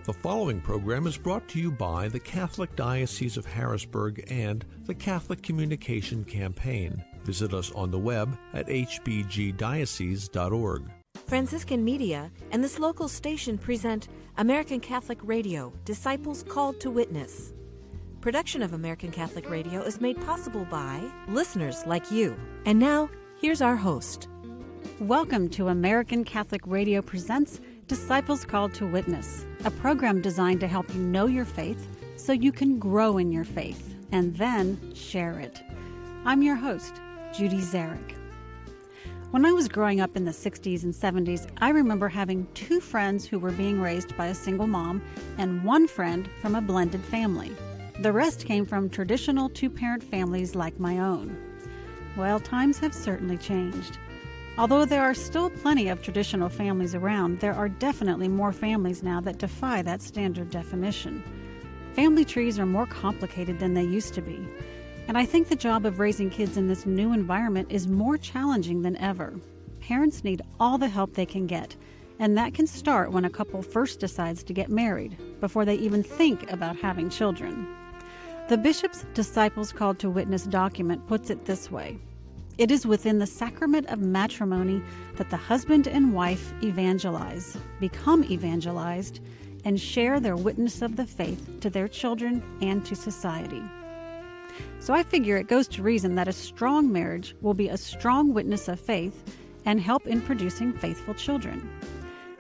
The following program is brought to you by the Catholic Diocese of Harrisburg and the Catholic Communication Campaign. Visit us on the web at hbgdiocese.org. Franciscan Media and this local station present American Catholic Radio, Disciples Called to Witness. Production of American Catholic Radio is made possible by listeners like you. And now, here's our host. Welcome to American Catholic Radio presents Disciples Called to Witness, a program designed to help you know your faith so you can grow in your faith and then share it. I'm your host, Judy Zarek. When I was growing up in the 60s and 70s, I remember having two friends who were being raised by a single mom and one friend from a blended family. The rest came from traditional two-parent families like my own. Well, times have certainly changed. Although there are still plenty of traditional families around, there are definitely more families now that defy that standard definition. Family trees are more complicated than they used to be. And I think the job of raising kids in this new environment is more challenging than ever. Parents need all the help they can get, and that can start when a couple first decides to get married, before they even think about having children. The Bishop's Disciples Called to Witness document puts it this way: it is within the sacrament of matrimony that the husband and wife evangelize, become evangelized, and share their witness of the faith to their children and to society. So I figure it goes to reason that a strong marriage will be a strong witness of faith and help in producing faithful children.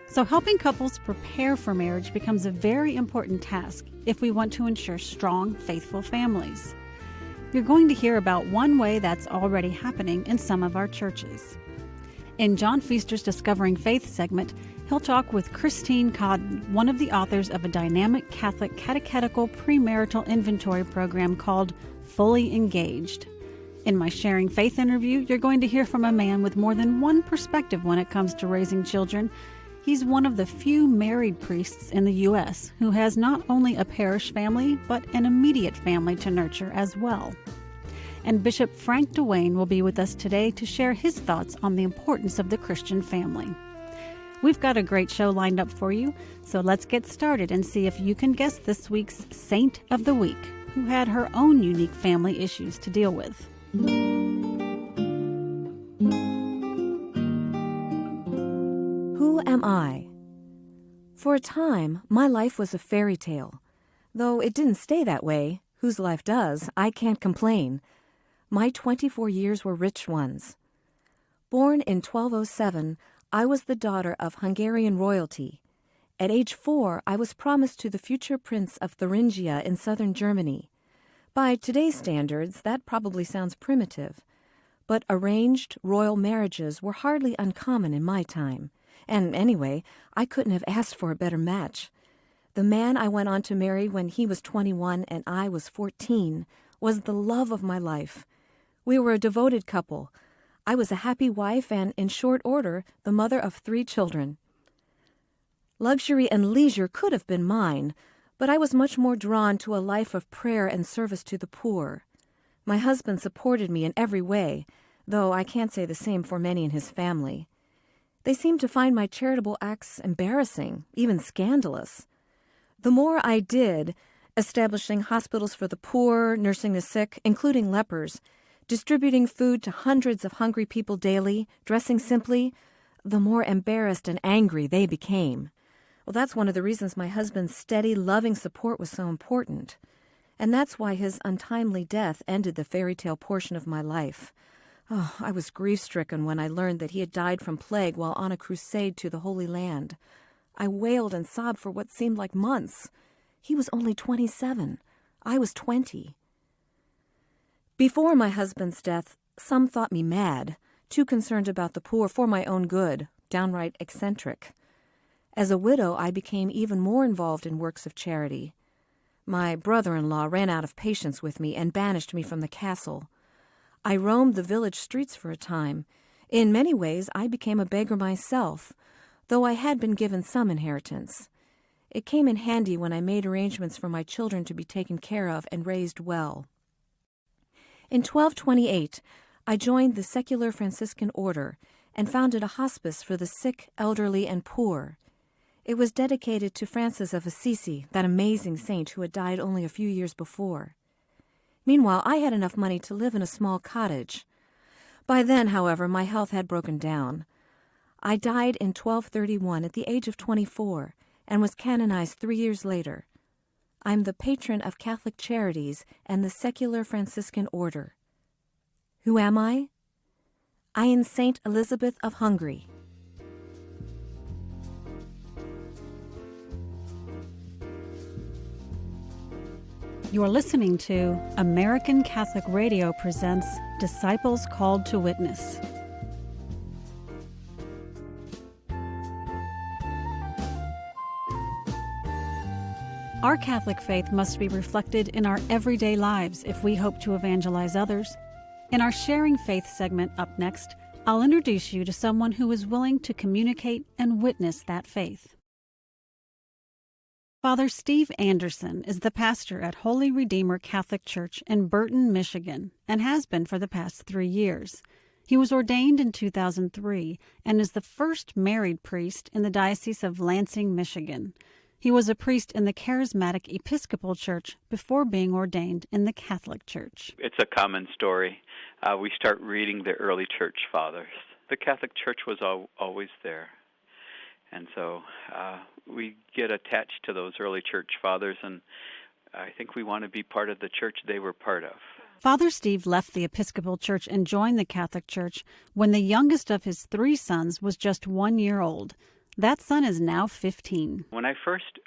So helping couples prepare for marriage becomes a very important task if we want to ensure strong, faithful families. You're going to hear about one way that's already happening in some of our churches. In John Feaster's Discovering Faith segment, he'll talk with Christine Codden, one of the authors of a dynamic Catholic catechetical premarital inventory program called Fully Engaged. In my Sharing Faith interview, you're going to hear from a man with more than one perspective when it comes to raising children. He's one of the few married priests in the U.S. who has not only a parish family, but an immediate family to nurture as well. And Bishop Frank Duane will be with us today to share his thoughts on the importance of the Christian family. We've got a great show lined up for you, so let's get started and see if you can guess this week's Saint of the Week, who had her own unique family issues to deal with. Who am I? For a time, my life was a fairy tale. Though it didn't stay that way, whose life does, I can't complain. My 24 years were rich ones. Born in 1207, I was the daughter of Hungarian royalty. At age 4, I was promised to the future Prince of Thuringia in southern Germany. By today's standards, that probably sounds primitive. But arranged royal marriages were hardly uncommon in my time. And anyway, I couldn't have asked for a better match. The man I went on to marry when he was 21 and I was 14 was the love of my life. We were a devoted couple. I was a happy wife and, in short order, the mother of 3 children. Luxury and leisure could have been mine, but I was much more drawn to a life of prayer and service to the poor. My husband supported me in every way, though I can't say the same for many in his family. They seemed to find my charitable acts embarrassing, even scandalous. The more I did, establishing hospitals for the poor, nursing the sick, including lepers, distributing food to hundreds of hungry people daily, dressing simply, the more embarrassed and angry they became. Well, that's one of the reasons my husband's steady, loving support was so important. And that's why his untimely death ended the fairy tale portion of my life. Oh, I was grief-stricken when I learned that he had died from plague while on a crusade to the Holy Land. I wailed and sobbed for what seemed like months. He was only 27. I was 20. Before my husband's death, some thought me mad, too concerned about the poor for my own good, downright eccentric. As a widow, I became even more involved in works of charity. My brother-in-law ran out of patience with me and banished me from the castle. I roamed the village streets for a time. In many ways, I became a beggar myself, though I had been given some inheritance. It came in handy when I made arrangements for my children to be taken care of and raised well. In 1228, I joined the secular Franciscan order and founded a hospice for the sick, elderly, and poor. It was dedicated to Francis of Assisi, that amazing saint who had died only a few years before. Meanwhile, I had enough money to live in a small cottage. By then, however, my health had broken down. I died in 1231 at the age of 24 and was canonized 3 years later. I'm the patron of Catholic Charities and the Secular Franciscan Order. Who am I? I am Saint Elizabeth of Hungary. You're listening to American Catholic Radio presents Disciples Called to Witness. Our Catholic faith must be reflected in our everyday lives if we hope to evangelize others. In our Sharing Faith segment up next, I'll introduce you to someone who is willing to communicate and witness that faith. Father Steve Anderson is the pastor at Holy Redeemer Catholic Church in Burton, Michigan, and has been for the past 3 years. He was ordained in 2003 and is the first married priest in the Diocese of Lansing, Michigan. He was a priest in the Charismatic Episcopal Church before being ordained in the Catholic Church. It's a common story. We start reading the early church fathers. The Catholic Church was always there. And so we get attached to those early church fathers, and I think we want to be part of the church they were part of. Father Steve left the Episcopal Church and joined the Catholic Church when the youngest of his 3 sons was just 1 year old. That son is now 15. When I first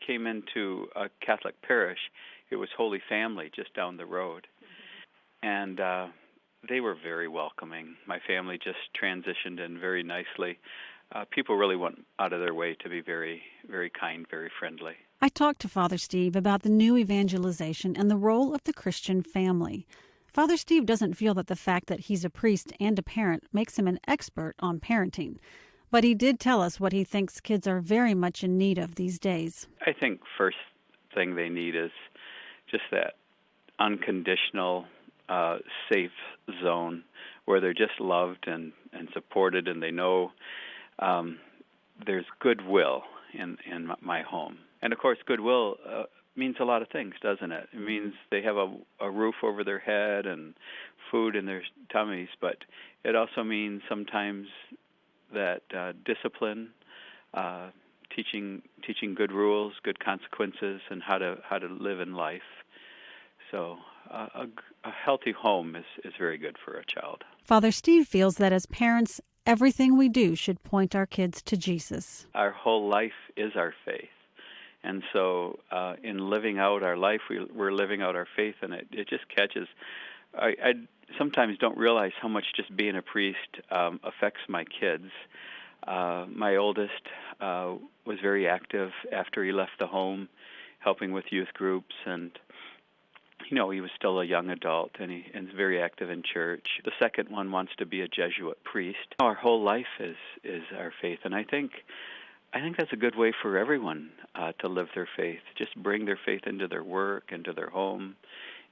came into a Catholic parish, it was Holy Family just down the road. And they were very welcoming. My family just transitioned in very nicely. People really went out of their way to be very, very kind, very friendly. I talked to Father Steve about the new evangelization and the role of the Christian family. Father Steve doesn't feel that the fact that he's a priest and a parent makes him an expert on parenting. But he did tell us what he thinks kids are very much in need of these days. I think first thing they need is just that unconditional, safe zone where they're just loved and supported, and they know there's goodwill in my home. And, of course, goodwill means a lot of things, doesn't it? It means they have a roof over their head and food in their tummies, but it also means sometimes that discipline, teaching good rules, good consequences, and how to live in life. So a healthy home is very good for a child. Father Steve feels that as parents, everything we do should point our kids to Jesus. Our whole life is our faith. And so in living out our life, we're living out our faith, and it just catches. I sometimes don't realize how much just being a priest affects my kids. My oldest was very active after he left the home, helping with youth groups, and he was still a young adult, and he's very active in church. The second one wants to be a Jesuit priest. Our whole life is our faith, and I think that's a good way for everyone to live their faith. Just bring their faith into their work, into their home,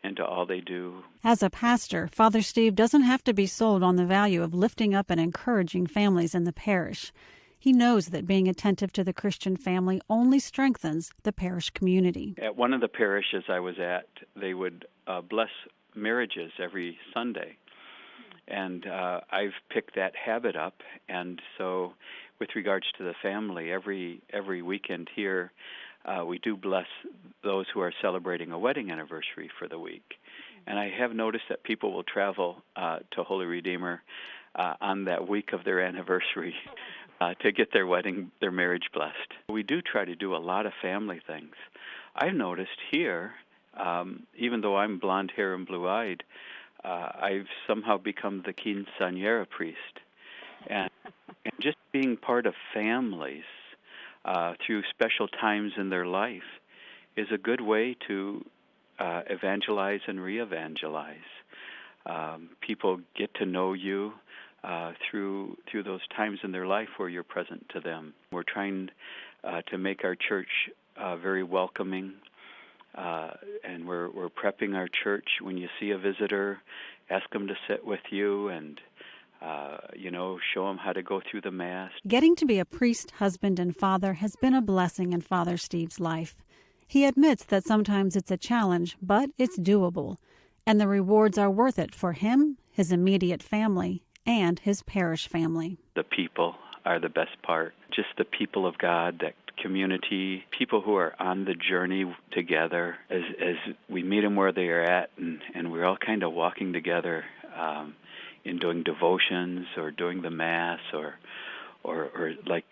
into all they do. As a pastor, Father Steve doesn't have to be sold on the value of lifting up and encouraging families in the parish. He knows that being attentive to the Christian family only strengthens the parish community. At one of the parishes I was at, they would bless marriages every Sunday. And I've picked that habit up. And so with regards to the family, every weekend here, we do bless those who are celebrating a wedding anniversary for the week. And I have noticed that people will travel to Holy Redeemer on that week of their anniversary to get their marriage blessed. We do try to do a lot of family things. I've noticed here, even though I'm blonde hair and blue-eyed, I've somehow become the quinceañera priest. And just being part of families through special times in their life is a good way to evangelize and re-evangelize. People get to know you through those times in their life where you're present to them. We're trying to make our church very welcoming, and we're prepping our church. When you see a visitor, ask them to sit with you and show them how to go through the Mass. Getting to be a priest, husband, and father has been a blessing in Father Steve's life. He admits that sometimes it's a challenge, but it's doable, and the rewards are worth it for him, his immediate family, and his parish family. The people are the best part. Just the people of God, that community, people who are on the journey together, as we meet them where they are at, and we're all kind of walking together in doing devotions or doing the Mass or like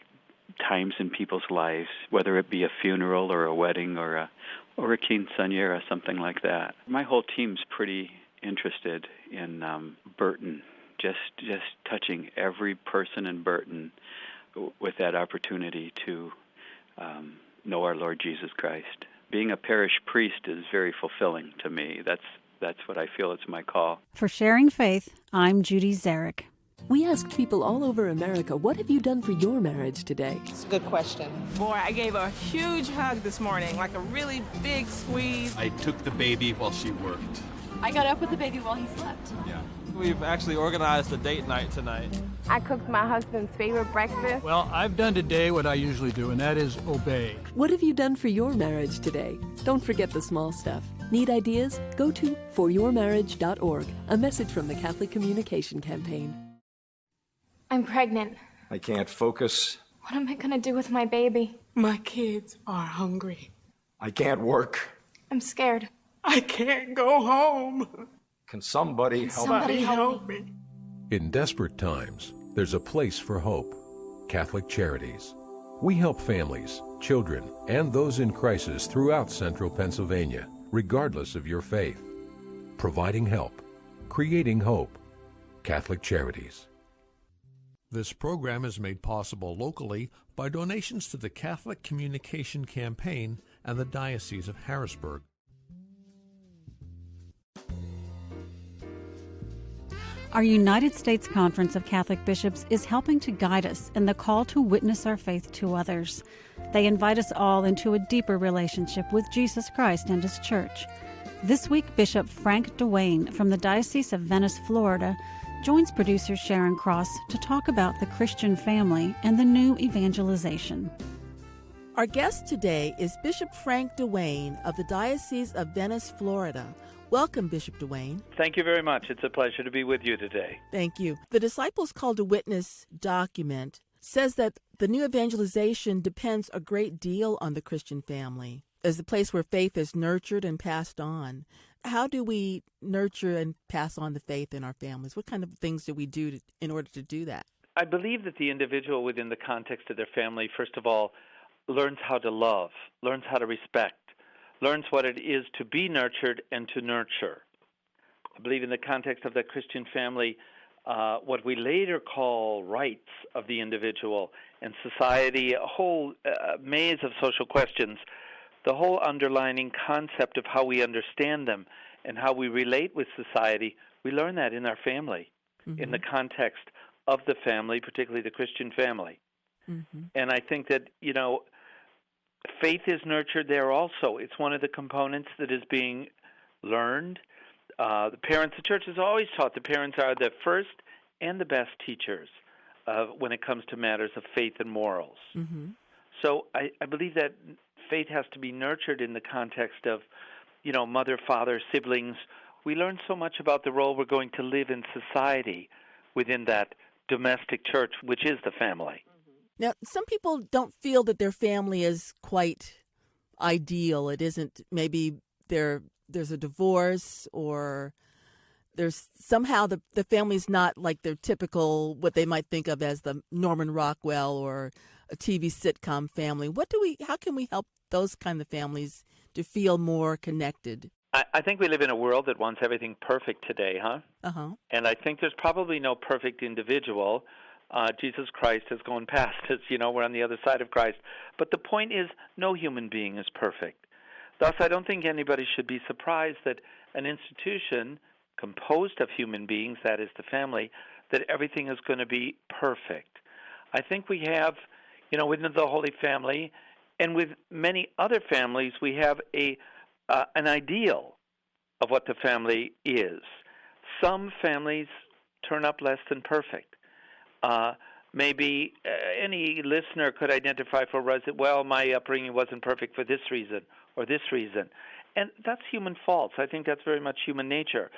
times in people's lives, whether it be a funeral or a wedding or a quinceañera, something like that. My whole team's pretty interested in Burton, just touching every person in Burton with that opportunity to know our Lord Jesus Christ. Being a parish priest is very fulfilling to me. That's what I feel it's my call. For Sharing Faith, I'm Judy Zarek. We asked people all over America, what have you done for your marriage today? It's a good question. Boy, I gave a huge hug this morning, like a really big squeeze. I took the baby while she worked. I got up with the baby while he slept. Yeah. We've actually organized a date night tonight. I cooked my husband's favorite breakfast. Well, I've done today what I usually do, and that is obey. What have you done for your marriage today? Don't forget the small stuff. Need ideas? Go to foryourmarriage.org, a message from the Catholic Communication Campaign. I'm pregnant. I can't focus. What am I going to do with my baby? My kids are hungry. I can't work. I'm scared. I can't go home. Can somebody help Somebody help me? In desperate times, there's a place for hope. Catholic Charities. We help families, children, and those in crisis throughout central Pennsylvania, regardless of your faith. Providing help, creating hope. Catholic Charities. This program is made possible locally by donations to the Catholic Communication Campaign and the Diocese of Harrisburg. Our United States Conference of Catholic Bishops is helping to guide us in the call to witness our faith to others. They invite us all into a deeper relationship with Jesus Christ and His Church. This week, Bishop Frank Duane from the Diocese of Venice, Florida, joins producer Sharon Cross to talk about the Christian family and the new evangelization. Our guest today is Bishop Frank Duane of the Diocese of Venice, Florida. Welcome, Bishop Duane. Thank you very much. It's a pleasure to be with you today. Thank you. The Disciples Call to Witness document says that the new evangelization depends a great deal on the Christian family as the place where faith is nurtured and passed on. How do we nurture and pass on the faith in our families? What kind of things do we do in order to do that? I believe that the individual within the context of their family, first of all, learns how to love, learns how to respect, learns what it is to be nurtured and to nurture. I believe in the context of the Christian family, what we later call rights of the individual and society, a whole maze of social questions, the whole underlining concept of how we understand them and how we relate with society, we learn that in our family, in the context of the family, particularly the Christian family. And I think that, faith is nurtured there also. It's one of the components that is being learned. The parents, the church has always taught the parents are the first and the best teachers when it comes to matters of faith and morals. So I believe that faith has to be nurtured in the context of, mother, father, siblings. We learn so much about the role we're going to live in society within that domestic church, which is the family. Now, some people don't feel that their family is quite ideal. It isn't, maybe there's a divorce, or there's somehow the family's not like their typical, what they might think of as the Norman Rockwell or a TV sitcom family. How can we help those kind of families to feel more connected? I think we live in a world that wants everything perfect today, huh? And I think there's probably no perfect individual. Jesus Christ has gone past us, we're on the other side of Christ. But the point is, no human being is perfect. Thus, I don't think anybody should be surprised that an institution composed of human beings, that is the family, that everything is going to be perfect. I think we have, within the Holy Family, and with many other families, we have an ideal of what the family is. Some families turn up less than perfect. Maybe any listener could identify for us that, well, my upbringing wasn't perfect for this reason or this reason. And that's human faults. I think that's very much human nature.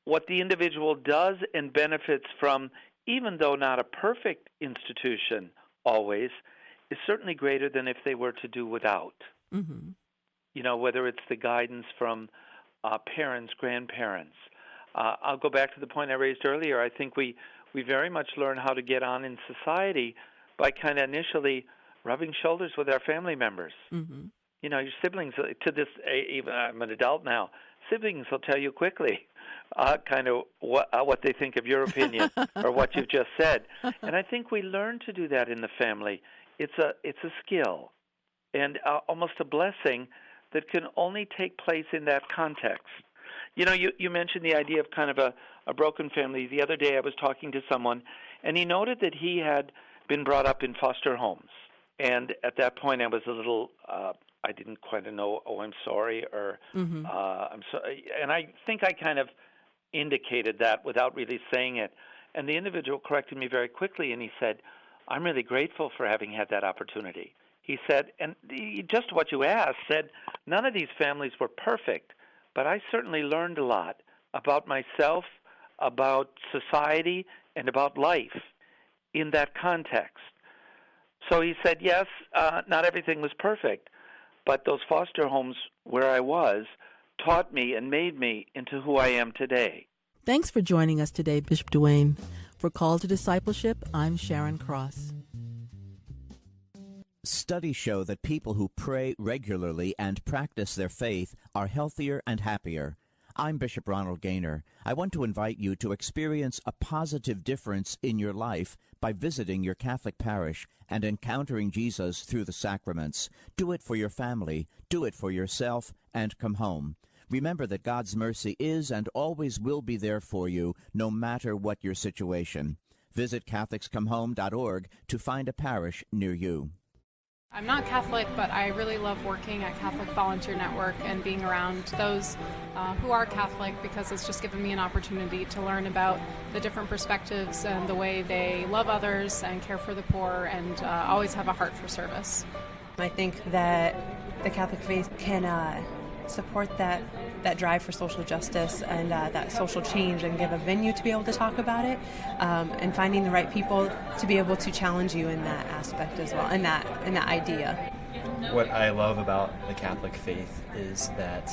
What the individual does and benefits from, even though not a perfect institution always, is certainly greater than if they were to do without. Mm-hmm. You know, whether it's the guidance from parents, grandparents. I'll go back to the point I raised earlier. I think we very much learn how to get on in society by kind of initially rubbing shoulders with our family members. Mm-hmm. You know, your siblings, to this, even I'm an adult now, siblings will tell you quickly kind of what they think of your opinion or what you've just said. And I think we learn to do that in the family. It's a skill and almost a blessing that can only take place in that context. You know, you mentioned the idea of kind of a broken family. The other day I was talking to someone, and he noted that he had been brought up in foster homes. And at that point I was a little, I didn't quite know, oh, I'm sorry, or Mm-hmm. I'm sorry. And I think I kind of indicated that without really saying it. And the individual corrected me very quickly, and he said, I'm really grateful for having had that opportunity. He said, and just what you asked, said, none of these families were perfect, but I certainly learned a lot about myself, about society, and about life in that context. So he said, yes, not everything was perfect, but those foster homes where I was taught me and made me into who I am today. Thanks for joining us today, Bishop Duane. For Call to Discipleship, I'm Sharon Cross. Studies show that people who pray regularly and practice their faith are healthier and happier. I'm Bishop Ronald Gaynor. I want to invite you to experience a positive difference in your life by visiting your Catholic parish and encountering Jesus through the sacraments. Do it for your family, do it for yourself, and come home. Remember that God's mercy is and always will be there for you, no matter what your situation. Visit CatholicsComeHome.org to find a parish near you. I'm not Catholic, but I really love working at Catholic Volunteer Network and being around those who are Catholic, because it's just given me an opportunity to learn about the different perspectives and the way they love others and care for the poor and always have a heart for service. I think that the Catholic faith can support that drive for social justice and that social change, and give a venue to be able to talk about it, and finding the right people to be able to challenge you in that aspect as well, in that idea. What I love about the Catholic faith is that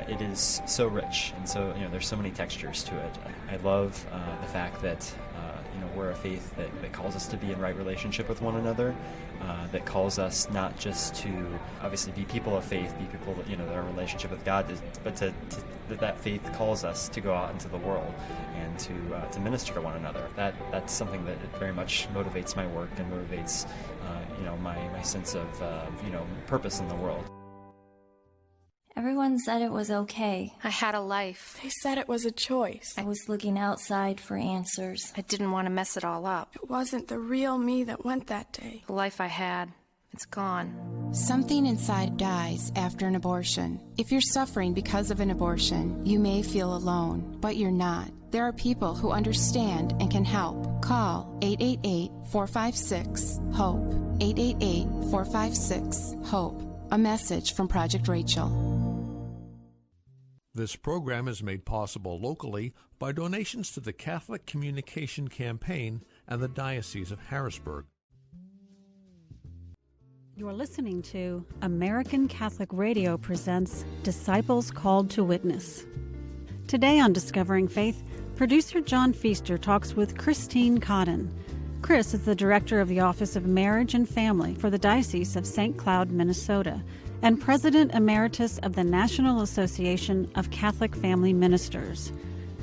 it is so rich, and so there's so many textures to it. I love the fact that we're a faith that calls us to be in right relationship with one another, that calls us not just to obviously be people of faith, be people that that are in relationship with God, but that faith calls us to go out into the world and to minister to one another. That's something that very much motivates my work and motivates my sense of purpose in the world. Everyone said it was okay. I had a life. They said it was a choice. I was looking outside for answers. I didn't want to mess it all up. It wasn't the real me that went that day. The life I had, it's gone. Something inside dies after an abortion. If you're suffering because of an abortion, you may feel alone, but you're not. There are people who understand and can help. Call 888-456-HOPE. 888-456-HOPE. A message from Project Rachel. This program is made possible locally by donations to the Catholic Communication Campaign and the Diocese of Harrisburg. You're listening to American Catholic Radio presents Disciples Called to Witness. Today on Discovering Faith, producer John Feaster talks with Christine Cotton. Chris is the director of the Office of Marriage and Family for the Diocese of St. Cloud, Minnesota, and President Emeritus of the National Association of Catholic Family Ministers.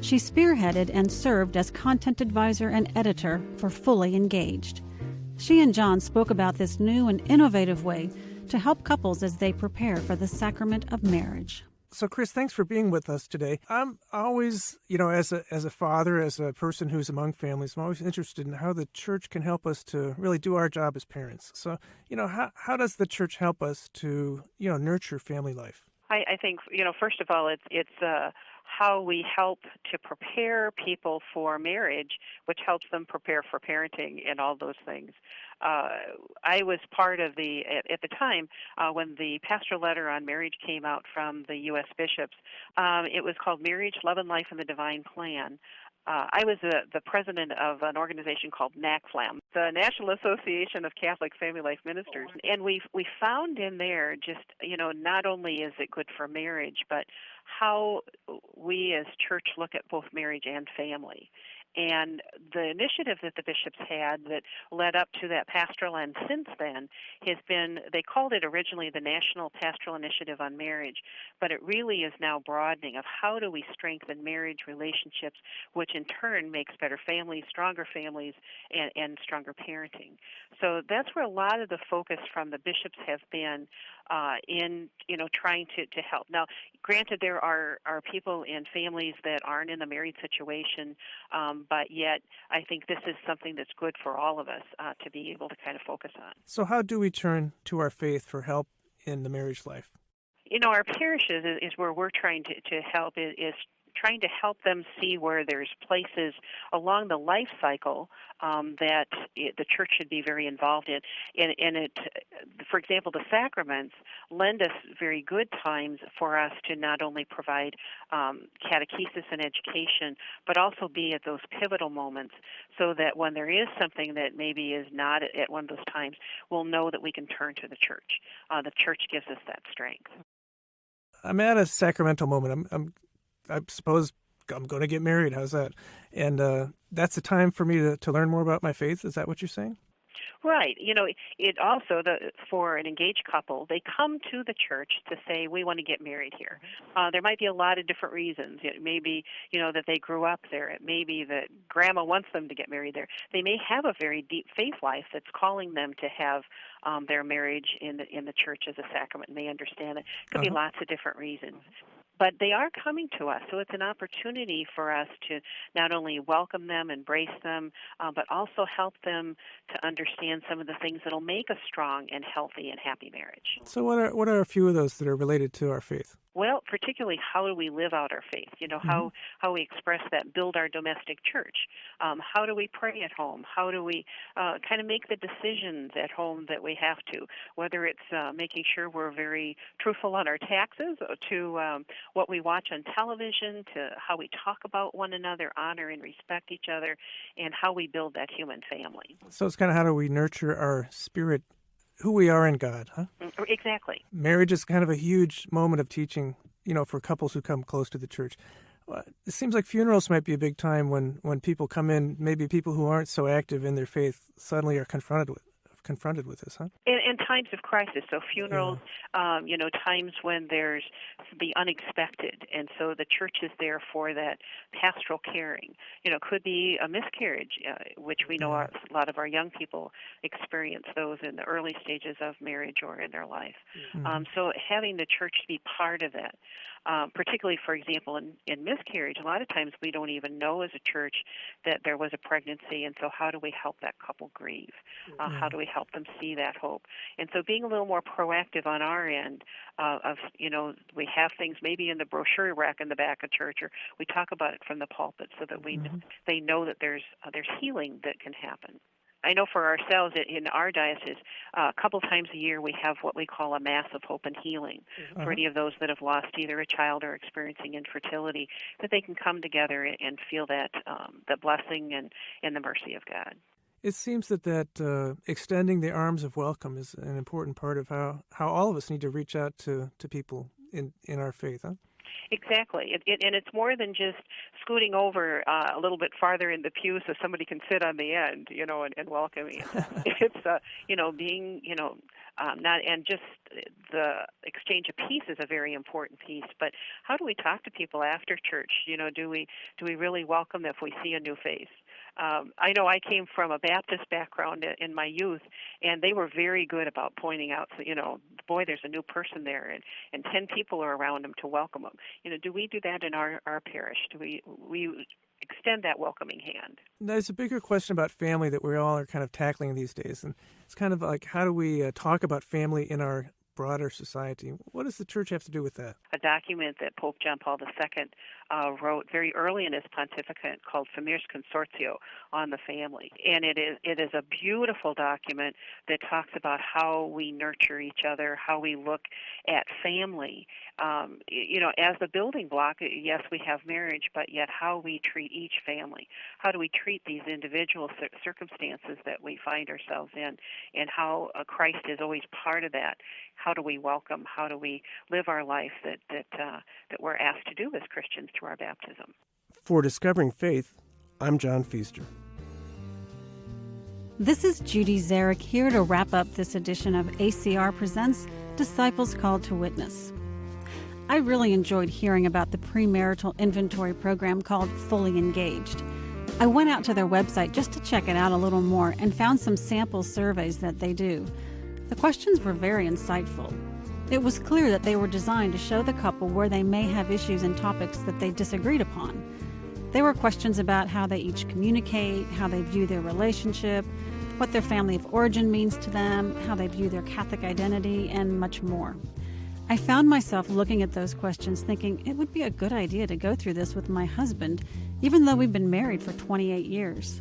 She spearheaded and served as content advisor and editor for Fully Engaged. She and John spoke about this new and innovative way to help couples as they prepare for the sacrament of marriage. So, Chris, thanks for being with us today. I'm always, as a father, as a person who's among families, I'm always interested in how the church can help us to really do our job as parents. So, how does the church help us to, nurture family life? I think, first of all, it's how we help to prepare people for marriage, which helps them prepare for parenting and all those things. I was part of at the time, when the pastoral letter on marriage came out from the U.S. bishops. It was called Marriage, Love and Life in the Divine Plan. I was the president of an organization called NACFLAM, the National Association of Catholic Family Life Ministers. And we found in there just, not only is it good for marriage, but how we as church look at both marriage and family. And the initiative that the bishops had that led up to that pastoral and since then has been, they called it originally the National Pastoral Initiative on Marriage, but it really is now broadening of how do we strengthen marriage relationships, which in turn makes better families, stronger families, and stronger parenting. So that's where a lot of the focus from the bishops have been in, trying to help. Now, granted, there are people in families that aren't in a married situation, but yet I think this is something that's good for all of us to be able to kind of focus on. So how do we turn to our faith for help in the marriage life? Our parishes is where we're trying to help, is trying to help them see where there's places along the life cycle that the church should be very involved in. And it, for example, the sacraments lend us very good times for us to not only provide catechesis and education, but also be at those pivotal moments so that when there is something that maybe is not at one of those times, we'll know that we can turn to the church. The church gives us that strength. I'm at a sacramental moment. I suppose I'm going to get married. How's that? And that's a time for me to learn more about my faith. Is that what you're saying? Right. It also, for an engaged couple, they come to the church to say, we want to get married here. There might be a lot of different reasons. It may be, that they grew up there. It may be that grandma wants them to get married there. They may have a very deep faith life that's calling them to have their marriage in the church as a sacrament. And they understand it. Could be lots of different reasons. But they are coming to us, so it's an opportunity for us to not only welcome them, embrace them, but also help them to understand some of the things that will make a strong and healthy and happy marriage. So what are a few of those that are related to our faith? Well, particularly how do we live out our faith? How we express that, build our domestic church. How do we pray at home? How do we kind of make the decisions at home that we have to, whether it's making sure we're very truthful on our taxes, to what we watch on television, to how we talk about one another, honor and respect each other, and how we build that human family. So it's kind of how do we nurture our spirit, who we are in God, huh? Exactly. Marriage is kind of a huge moment of teaching, for couples who come close to the church. It seems like funerals might be a big time when people come in, maybe people who aren't so active in their faith suddenly are confronted with this, huh? In times of crisis, so funerals, times when there's the unexpected, and so the church is there for that pastoral caring. Could be a miscarriage, which we know a lot of our young people experience those in the early stages of marriage or in their life. So having the church be part of that, particularly, for example, in miscarriage, a lot of times we don't even know as a church that there was a pregnancy, and so how do we help that couple grieve? How do we help them see that hope? And so being a little more proactive on our end we have things maybe in the brochure rack in the back of church, or we talk about it from the pulpit so that they know that there's healing that can happen. I know for ourselves in our diocese, a couple times a year we have what we call a Mass of Hope and Healing for any of those that have lost either a child or experiencing infertility, that they can come together and feel that the blessing and the mercy of God. It seems that extending the arms of welcome is an important part of how all of us need to reach out to people in our faith, huh? Exactly. And it's more than just scooting over a little bit farther in the pew so somebody can sit on the end, and welcome you. It's, being, not, and just the exchange of peace is a very important piece. But how do we talk to people after church? Do we really welcome if we see a new face? I know I came from a Baptist background in my youth, and they were very good about pointing out, boy, there's a new person there, and 10 people are around them to welcome them. Do we do that in our parish? Do we extend that welcoming hand? There's a bigger question about family that we all are kind of tackling these days, and it's kind of like how do we talk about family in our broader society. What does the church have to do with that? A document that Pope John Paul II wrote very early in his pontificate called Familiaris Consortio on the family. And it is a beautiful document that talks about how we nurture each other, how we look at family. As the building block, yes, we have marriage, but yet how we treat each family. How do we treat these individual circumstances that we find ourselves in, and how Christ is always part of that. How do we welcome? How do we live our life that we're asked to do as Christians through our baptism? For Discovering Faith, I'm John Feaster. This is Judy Zarek here to wrap up this edition of ACR Presents Disciples Called to Witness. I really enjoyed hearing about the premarital inventory program called Fully Engaged. I went out to their website just to check it out a little more and found some sample surveys that they do. The questions were very insightful. It was clear that they were designed to show the couple where they may have issues and topics that they disagreed upon. There were questions about how they each communicate, how they view their relationship, what their family of origin means to them, how they view their Catholic identity, and much more. I found myself looking at those questions thinking it would be a good idea to go through this with my husband, even though we've been married for 28 years.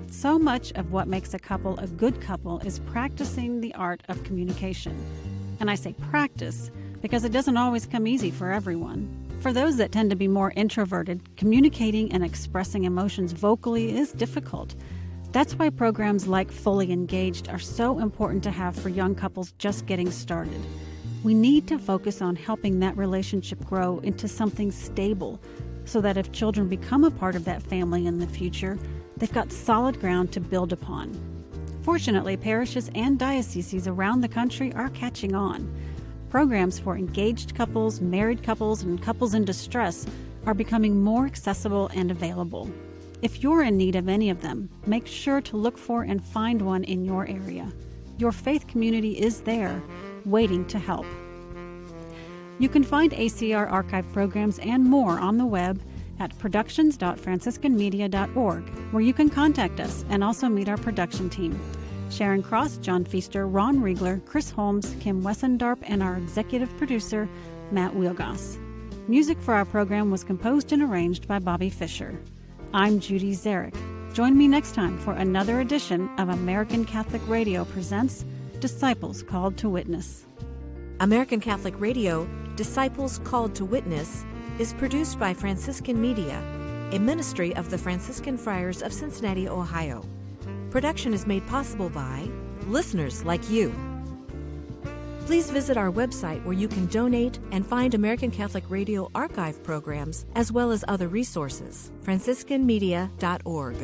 So much of what makes a couple a good couple is practicing the art of communication. And I say practice because it doesn't always come easy for everyone. For those that tend to be more introverted, communicating and expressing emotions vocally is difficult. That's why programs like Fully Engaged are so important to have for young couples just getting started. We need to focus on helping that relationship grow into something stable so that if children become a part of that family in the future, they've got solid ground to build upon. Fortunately, parishes and dioceses around the country are catching on. Programs for engaged couples, married couples, and couples in distress are becoming more accessible and available. If you're in need of any of them, make sure to look for and find one in your area. Your faith community is there, waiting to help. You can find ACR archive programs and more on the web at productions.franciscanmedia.org, where you can contact us and also meet our production team. Sharon Cross, John Feaster, Ron Riegler, Chris Holmes, Kim Wessendarp, and our executive producer, Matt Wielgoss. Music for our program was composed and arranged by Bobby Fisher. I'm Judy Zarek. Join me next time for another edition of American Catholic Radio presents Disciples Called to Witness. American Catholic Radio, Disciples Called to Witness, is produced by Franciscan Media, a ministry of the Franciscan Friars of Cincinnati, Ohio. Production is made possible by listeners like you. Please visit our website where you can donate and find American Catholic Radio archive programs as well as other resources, franciscanmedia.org.